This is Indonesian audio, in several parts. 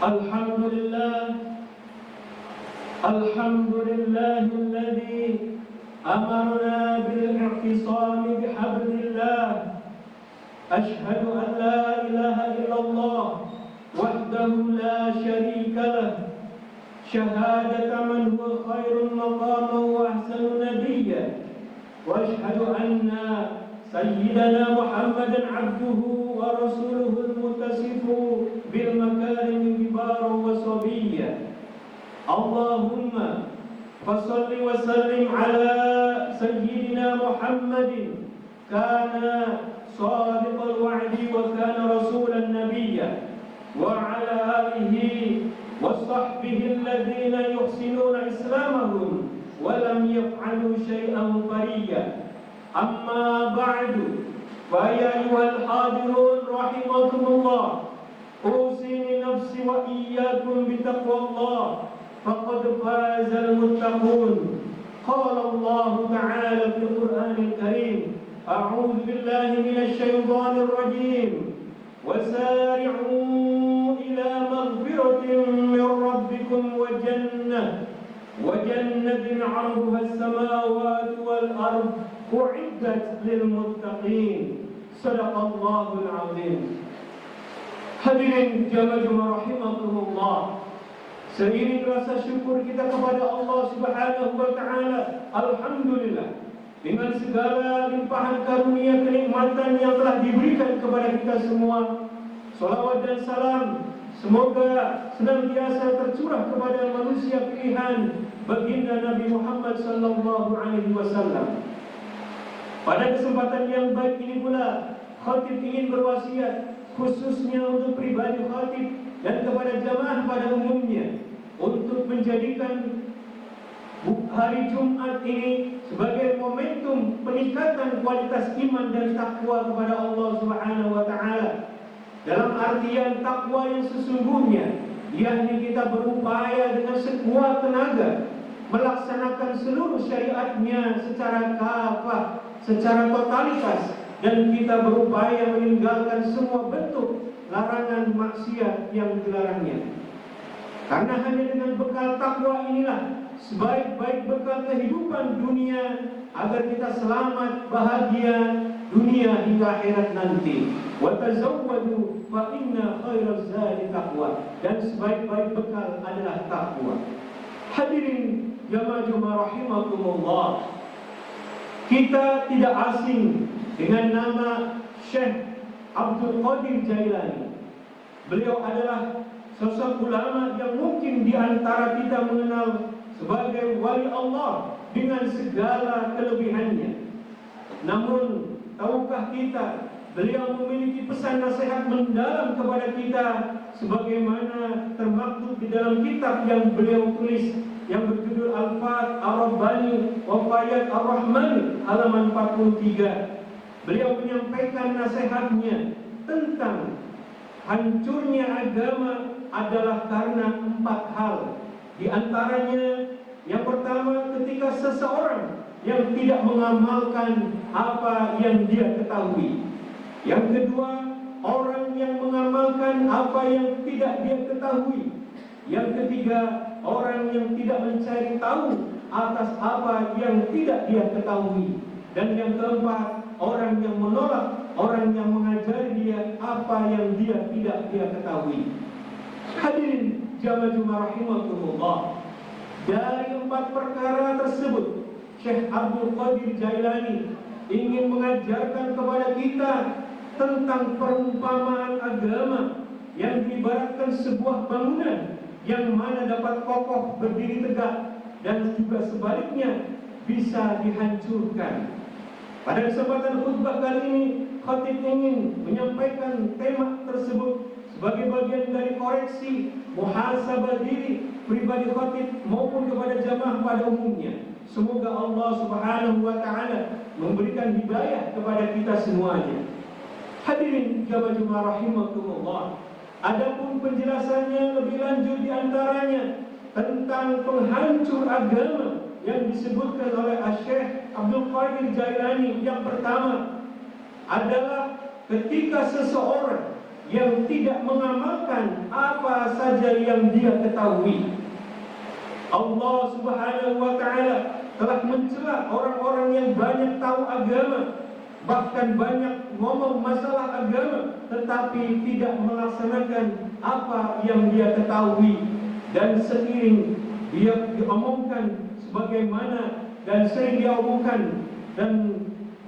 الحمد لله الذي أمرنا بالاعتصام بحبل الله. أشهد أن لا إله إلا الله وحده لا شريك له، شهادة من هو خير مقاما وأحسن نبيا. وأشهد أن سيدنا محمدا عبده ورسوله المتصف بالمكارم كبارا وصبيا. اللهم فصل وسلم على سيدنا محمد، كان صادق الوعد وكان رسولا نبيا، وعلى آله وصحبه الذين يحسنون إسلامهم ولم يفعلوا شيئا فريا. أما بعد، فيا أيها الحاضرون رحمكم الله، أوصي نفسي وإياكم بتقوى الله، فقد فاز المتقون. قال الله تعالى في القرآن الكريم: أعوذ بالله من الشيطان الرجيم، وسارعوا إلى مغفرة من ربكم وجنة عرضها السماوات والأرض أعدت للمتقين. صدق الله العظيم. Hadirin jamaah rahimakumullah, seiring rasa syukur kita kepada Allah Subhanahu wa taala, alhamdulillah dengan segala limpahan karunia kenikmatan yang telah diberikan kepada kita semua. Salawat dan salam semoga senantiasa tercurah kepada manusia pilihan baginda Nabi Muhammad sallallahu alaihi wasallam. Pada kesempatan yang baik ini pula, khatib ingin berwasiat khususnya untuk pribadi khatib dan kepada jamaah pada umumnya untuk menjadikan hari Jumat ini sebagai momentum peningkatan kualitas iman dan takwa kepada Allah Subhanahu wa taala. Dalam artian takwa yang sesungguhnya, yakni kita berupaya dengan sekuat tenaga melaksanakan seluruh syariatnya secara kafah, secara totalitas, dan kita berupaya meninggalkan semua bentuk larangan maksiat yang dilarangnya. Karena hanya dengan bekal takwa inilah sebaik-baik bekal kehidupan dunia agar kita selamat bahagia dunia hingga akhirat nanti. Wa tazawwadu fa inna khairaz zadi taqwa, dan sebaik-baik bekal adalah takwa. Hadirin jamaah rahimakumullah, kita tidak asing dengan nama Syekh Abdul Qadir Jailani. Beliau adalah sosok ulama yang mungkin di antara kita mengenal sebagai wali Allah dengan segala kelebihannya. Namun, tahukah kita beliau memiliki pesan nasihat mendalam kepada kita sebagaimana termaktub di dalam kitab yang beliau tulis yang berjudul Al-Fat Ar-Rabbani wa Fayat Ar-Rahmani halaman 43. Beliau menyampaikan nasihatnya tentang hancurnya agama adalah karena 4 hal. Di antaranya, yang pertama, ketika seseorang yang tidak mengamalkan apa yang dia ketahui. Yang kedua, orang yang mengamalkan apa yang tidak dia ketahui. Yang ketiga, orang yang tidak mencari tahu atas apa yang tidak dia ketahui. Dan yang keempat, orang yang menolak orang yang mengajari dia apa yang dia tidak dia ketahui. Hadirin jamaah rahimakumullah, dari 4 perkara tersebut Syekh Abdul Qadir Jailani ingin mengajarkan kepada kita tentang perumpamaan agama yang diibaratkan sebuah bangunan yang mana dapat kokoh berdiri tegak dan juga sebaliknya bisa dihancurkan. Pada kesempatan khutbah kali ini, khatib ingin menyampaikan tema tersebut sebagai bagian dari koreksi muhasabah diri pribadi khatib maupun kepada jamaah pada umumnya. Semoga Allah Subhanahu wa taala memberikan hidayah kepada kita semuanya. Hadirin jamaah rahimakumullah, adapun penjelasannya lebih lanjut di antaranya tentang penghancur agama yang disebutkan oleh Syekh Abdul Qadir Jailani. Yang pertama adalah ketika seseorang yang tidak mengamalkan apa saja yang dia ketahui. Allah Subhanahu wa taala telah mencela orang-orang yang banyak tahu agama, bahkan banyak ngomong masalah agama tetapi tidak melaksanakan apa yang dia ketahui. Dan seiring dia diomongkan sebagaimana dan sering dia omongkan, dan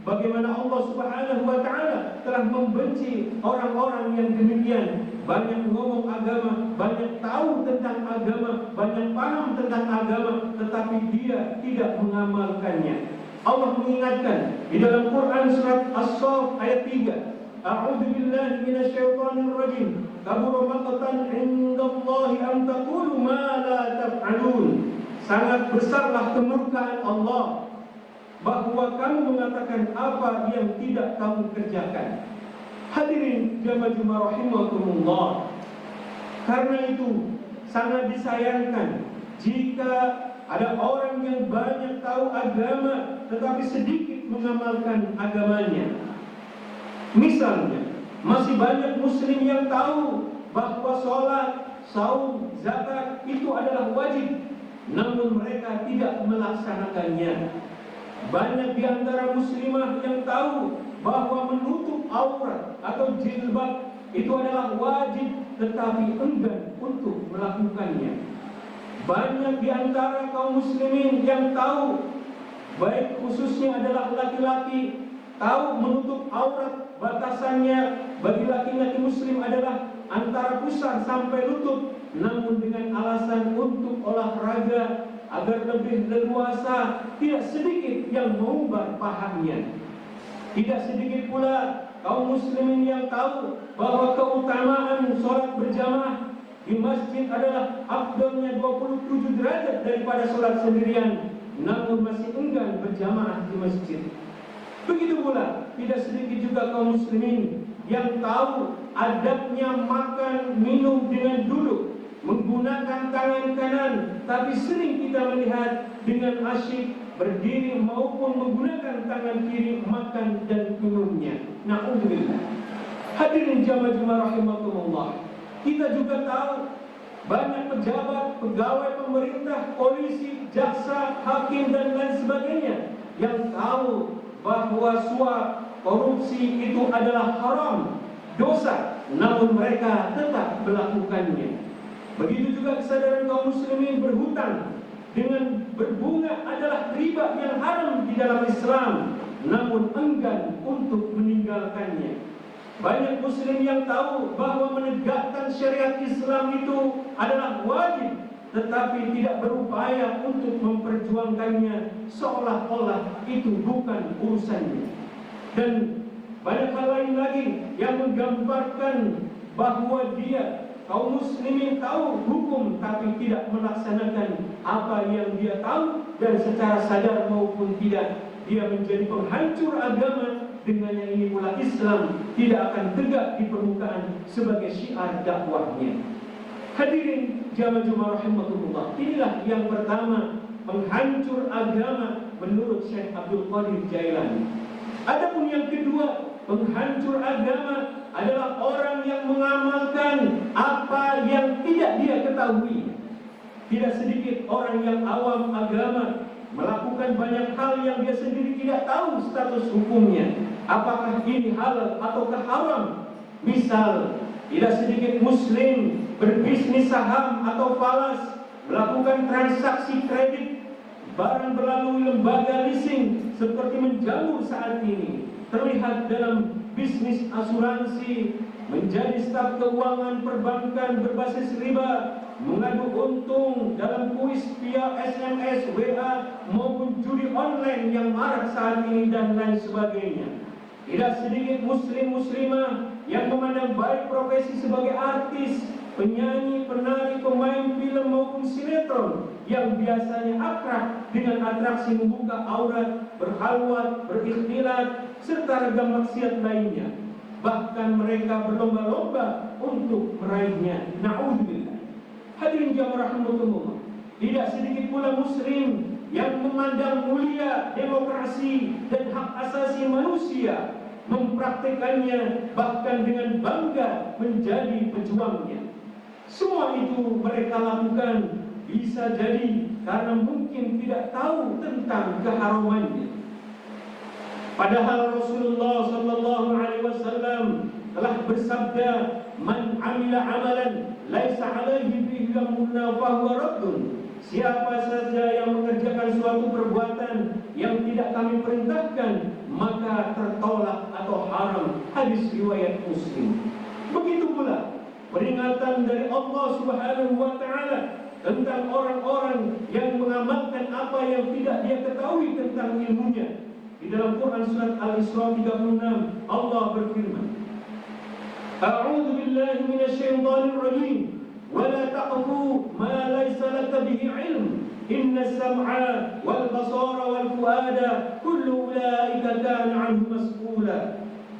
bagaimana Allah Subhanahu wa taala telah membenci orang-orang yang demikian, banyak ngomong agama, banyak tahu tentang agama, banyak paham tentang agama tetapi dia tidak mengamalkannya. Allah mengingatkan di dalam Quran surat As-Saff ayat 3, A'udzu billahi minasyaitonir rajim. Kabura maqtan 'indallahi an taqulu ma la taf'alun. Sangat besarlah kemurkaan Allah bahwa kamu mengatakan apa yang tidak kamu kerjakan. Hadirin jamaah rahimakumullah. Karena itu sangat disayangkan jika ada orang yang banyak tahu agama tetapi sedikit mengamalkan agamanya. Misalnya, masih banyak muslim yang tahu bahwa sholat, saum, zakat itu adalah wajib, namun mereka tidak melaksanakannya. Banyak di antara muslimah yang tahu bahwa menutup aurat atau jilbab itu adalah wajib tetapi enggan untuk melakukannya. Banyak di antara kaum muslimin yang tahu, baik khususnya adalah laki-laki, tahu menutup aurat batasannya bagi laki-laki muslim adalah antara pusar sampai lutut, namun dengan alasan untuk olahraga agar lebih leluasa. Tidak sedikit yang mengubah pahamnya. Tidak sedikit pula kaum muslimin yang tahu bahwa keutamaan sholat berjamaah di masjid adalah afdalnya 27 derajat daripada sholat sendirian, namun masih enggan berjamaah di masjid. Begitu pula tidak sedikit juga kaum muslimin yang tahu adabnya makan minum dengan duduk, menggunakan tangan kanan, tapi sering kita melihat dengan asyik berdiri maupun menggunakan tangan kiri makan dan minumnya. Na'udzubillah. Hadirin jamaah rahimakumullah. Kita juga tahu banyak pejabat, pegawai pemerintah, polisi, jaksa, hakim dan lain sebagainya yang tahu bahwa suap, korupsi itu adalah haram, dosa, namun mereka tetap melakukannya. Begitu juga kesadaran kaum muslimin berhutang dengan berbunga adalah riba yang haram di dalam Islam, namun enggan untuk meninggalkannya. Banyak muslim yang tahu bahwa menegakkan syariat Islam itu adalah wajib, tetapi tidak berupaya untuk memperjuangkannya seolah-olah itu bukan urusannya. Dan banyak hal lain lagi yang menggambarkan bahwa dia kaum muslimin tahu hukum tapi tidak melaksanakan apa yang dia tahu, dan secara sadar maupun tidak dia menjadi penghancur agama. Dengannya ini pula Islam tidak akan tegak di permukaan sebagai syiar dakwahnya. Hadirin jamaah rahimakumullah. Inilah yang pertama, penghancur agama menurut Syekh Abdul Qadir Jailani. Adapun yang kedua, penghancur agama adalah orang yang mengamalkan apa yang tidak dia ketahui. Tidak sedikit orang yang awam agama melakukan banyak hal yang dia sendiri tidak tahu status hukumnya, apakah ini halal ataukah haram. Misal, tidak sedikit muslim berbisnis saham atau falas, melakukan transaksi kredit, barang melalui lembaga leasing seperti menjamur saat ini, terlihat dalam bisnis asuransi, menjadi staf keuangan perbankan berbasis riba, mengadu untung dalam kuis via SMS, WA maupun judi online yang marak saat ini dan lain sebagainya. Tidak sedikit muslim-muslimah yang memandang baik profesi sebagai artis, penyanyi, penari, pemain film maupun sinetron yang biasanya akrab dengan atraksi membuka aurat, berhalwat, berikhtilat, serta ragam maksiat lainnya. Bahkan mereka berlomba-lomba untuk meraihnya. Na'udzubillah. Hadirin jamaah rahimakumullah. Tidak sedikit pula muslim yang memandang mulia demokrasi dan hak asasi manusia, mempraktekannya, bahkan dengan bangga menjadi pejuangnya. Semua itu mereka lakukan bisa jadi karena mungkin tidak tahu tentang keharumannya. Padahal Rasulullah sallallahu alaihi wasallam telah bersabda, "Man 'amila 'amalan laisa 'alaihi fihi amruna fa huwa raddun." Siapa saja yang mengerjakan suatu perbuatan yang tidak kami perintahkan, maka tertolak atau haram. Hadis riwayat Muslim. Begitu pula peringatan dari Allah Subhanahu wa taala tentang orang-orang yang mengamalkan apa yang tidak dia ketahui tentang ilmunya. Di dalam Quran surat Al-Isra 36 Allah berfirman, "A'udzu billahi minasyaitonir rajim. ولا تقف ما ليس لك به علم إن السمع والبصر والفؤاد كل أولئك كان عنه مسؤولا."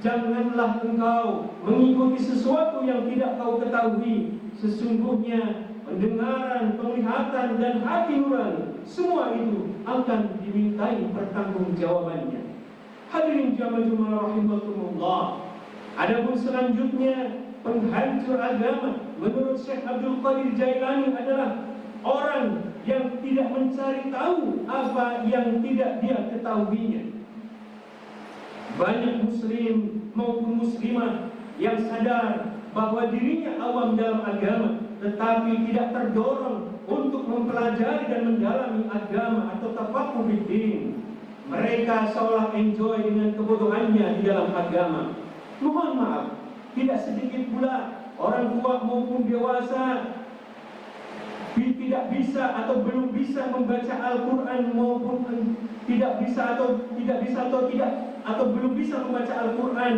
Janganlah engkau mengikuti sesuatu yang tidak kau ketahui. Sesungguhnya pendengaran, penglihatan dan hati nurani, semua itu akan dimintai pertanggungjawabannya. Hadirin jamaah rahimakumullah. Adapun selanjutnya, penghancur agama menurut Syekh Abdul Qadir Jailani adalah orang yang tidak mencari tahu apa yang tidak dia ketahuinya. Banyak muslim maupun muslimah yang sadar bahwa dirinya awam dalam agama, tetapi tidak terdorong untuk mempelajari dan mendalami agama atau tafaqquh fiddin. Mereka seolah enjoy dengan kebodohannya di dalam agama. Mohon maaf, tidak sedikit pula orang tua maupun dewasa tidak bisa atau belum bisa membaca Al-Quran maupun tidak bisa atau belum bisa membaca Al-Quran,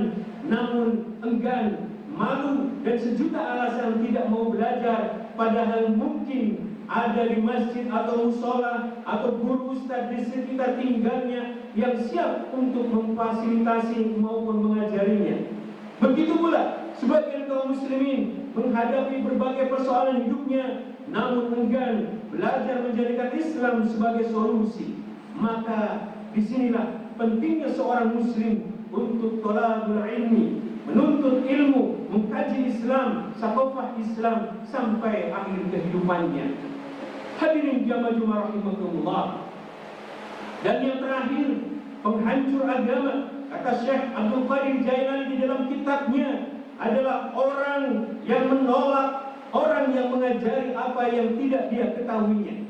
namun enggan, malu dan sejuta alasan tidak mau belajar, padahal mungkin ada di masjid atau musola atau guru ustaz di sekitar tinggalnya yang siap untuk memfasilitasi maupun mengajarinya. Begitu pula sebagian kaum muslimin menghadapi berbagai persoalan hidupnya, namun enggan belajar menjadikan Islam sebagai solusi. Maka disinilah pentingnya seorang muslim untuk thalabul ilmi, menuntut ilmu, mengkaji Islam, saqafah Islam sampai akhir kehidupannya. Hadirin jamaah rahimakumullah. Dan yang terakhir, penghancur agama, kata Syekh Abdul Qadir Jailani di dalam kitabnya, adalah orang yang menolak, orang yang mengajari apa yang tidak dia ketahuinya.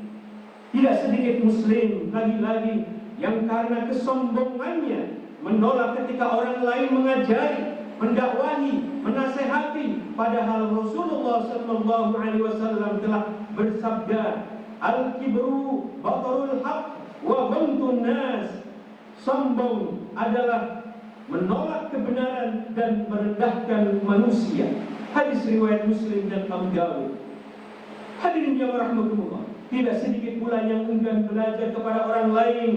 Tidak sedikit muslim lagi-lagi yang karena kesombongannya menolak ketika orang lain mengajari, mendakwahi, menasehati, padahal Rasulullah sallallahu alaihi wasallam telah bersabda, "Al-kibru batarul haq wa ghamtun nas." Sombong adalah menolak kebenaran dan merendahkan manusia. Hadis riwayat Muslim dan Abu Dawud. Hadirin yang rahmatullah, tidak sedikit pula yang enggan belajar kepada orang lain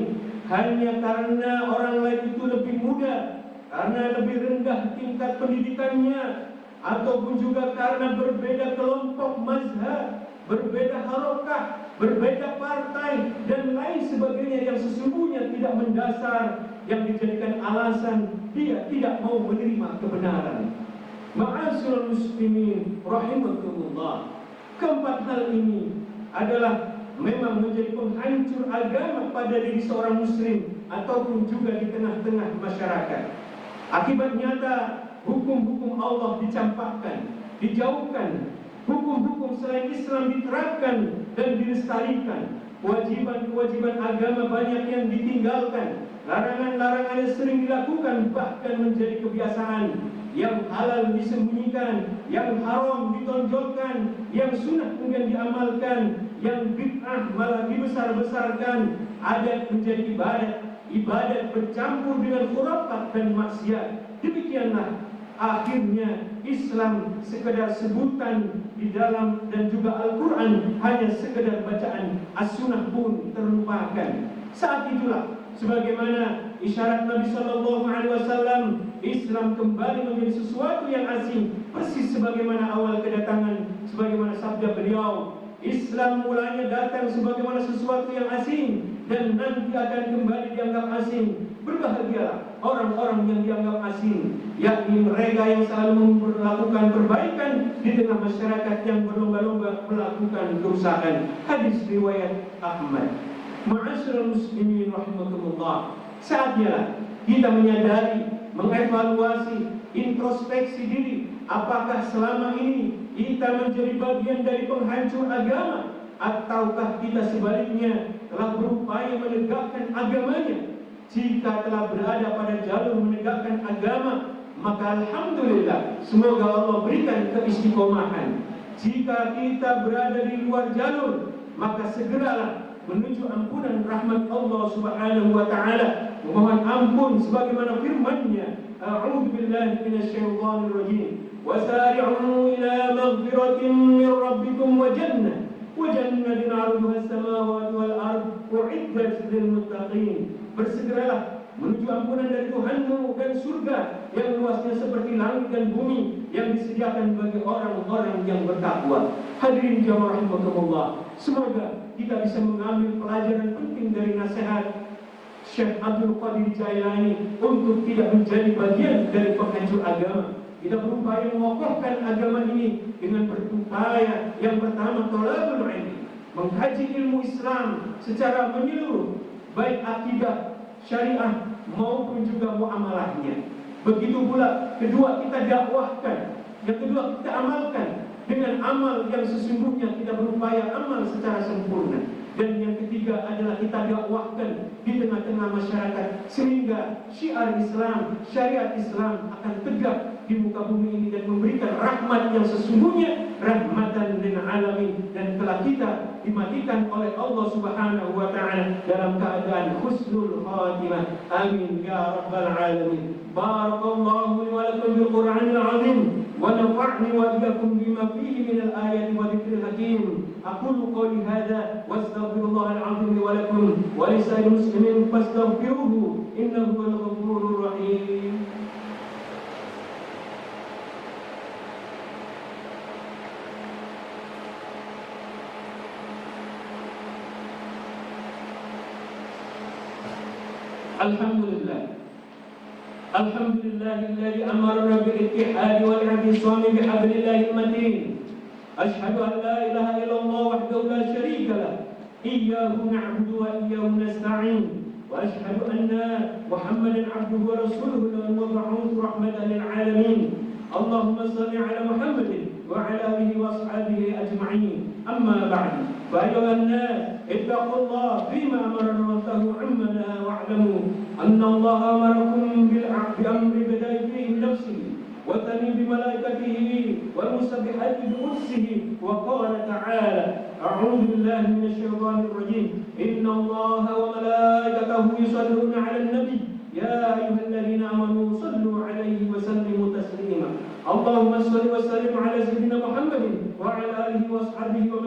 hanya karena orang lain itu lebih muda, karena lebih rendah tingkat pendidikannya, ataupun juga karena berbeda kelompok mazhab, berbeda harokah, berbeda partai dan lain sebagainya yang sesungguhnya tidak mendasar, yang dijadikan alasan dia tidak mau menerima kebenaran. Ma'asyiral muslimin rahimakumullah. Keempat hal ini adalah memang menjadi penghancur agama pada diri seorang muslim ataupun juga di tengah-tengah masyarakat. Akibat nyata, hukum-hukum Allah dicampakkan, dijauhkan, hukum-hukum selain Islam diterapkan dan dilestarikan. Kewajiban-kewajiban agama banyak yang ditinggalkan, larangan-larangan yang sering dilakukan bahkan menjadi kebiasaan. Yang halal disembunyikan, yang haram ditonjolkan, yang sunnah kemudian diamalkan, yang bid'ah malah dibesar-besarkan. Adat menjadi ibadat, ibadat bercampur dengan khurafat dan maksiat. Demikianlah akhirnya Islam sekedar sebutan di dalam dan juga Al-Quran hanya sekedar bacaan, as-sunnah pun terlupakan. Saat itulah sebagaimana isyarat Nabi sallallahu alaihi wasallam, Islam kembali menjadi sesuatu yang asing, persis sebagaimana awal kedatangan, sebagaimana sabda beliau, Islam mulanya datang sebagaimana sesuatu yang asing dan nanti akan kembali dianggap asing. Berbahagialah orang-orang yang dianggap asing, yakni mereka yang selalu melakukan perbaikan di tengah masyarakat yang berlomba-lomba melakukan kerusakan. Hadis riwayat Ahmad. Ma'asyiral muslimin rahimakumullah. Saatnya kita menyadari, mengevaluasi, introspeksi diri. Apakah selama ini kita menjadi bagian dari penghancur agama, ataukah kita sebaliknya telah berupaya menegakkan agamanya? Jika telah berada pada jalur menegakkan agama, maka alhamdulillah, semoga Allah berikan keistiqomahan. Jika kita berada di luar jalur, maka segeralah menuju ampunan rahmat Allah Subhanahu wa taala. Memohon ampun sebagaimana firman-Nya, a'udzu billahi minasyaitonir rajim. Wasari'u ila maghfiratin min rabbikum wa jannah 'arduha as-samawati wal ardh u'iddat lil muttaqin. Bersegeralah menuju ampunan dari Tuhanmu dan surga yang luasnya seperti langit dan bumi yang disediakan bagi orang-orang yang bertakwa. Hadirin jamaah rahimakumullah, semoga kita bisa mengambil pelajaran penting dari nasihat Syekh Abdul Qadir Jailani untuk tidak menjadi bagian dari penghancur agama. Kita berupaya mengokohkan agama ini dengan berupaya yang pertama thalabul ilmi, mengkaji ilmu Islam secara menyeluruh, baik akidah, syariah maupun juga muamalahnya. Begitu pula kedua, kita dakwahkan. Yang kedua, kita amalkan dengan amal yang sesungguhnya kita berupaya amal secara sempurna. Dan yang ketiga adalah kita dakwahkan di tengah-tengah masyarakat sehingga syiar Islam, syariat Islam akan tegak di muka bumi ini dan memberikan rahmat yang sesungguhnya, rahmatan lil alamin, dan telah kita dimatikan oleh Allah Subhanahu wa taala dalam keadaan husnul khatimah. Amin ya rabbal alamin. Barakallahu li wa lakum bil Qur'anil azim wa nafa'ni wa iyyakum bima fihi min al ayati wa dzikril hakim. Aqulu qawli hadza wa astaghfirullahal azim li wa lakum wa li sa'iril muslimin fastaghfiruhu innahu huwal ghafurur rahim. Alhamdulillah. Alhamdulillahilladzi amarna bil ittihad wal i'tisam bi hablillahil matin. Asyhadu an la ilaha illallah wahdahu la syarika lah. Iyyahu na'budu wa iyyahu nasta'in. Wa asyhadu anna Muhammadan 'abduhu wa rasuluhu al-mab'uts rahmatan lil 'alamin. Allahumma shalli 'ala Muhammadin wa 'ala alihi wa ashabihi ajma'in. Amma ba'du. Fa ayyuhan nas ittaqullaha fima amarna wa tahu 'amma nahaa wa'lamu anna Allah amarakum bil 'amri bada'i fihi nafsihi wa thani bi malaikatihi wal musabbihati bi qudsihi wa qala ta'ala a'udzu billahi minasy syaithanir rajim inna Allaha wa malaikatahu yusholluna 'alan nabiy ya ayyuhalladzina amanu shallu 'alaihi wa sallimu taslima. Allahumma shalli wa sallim 'ala sayyidina Muhammadin wa 'ala alihi wa ashabihi wa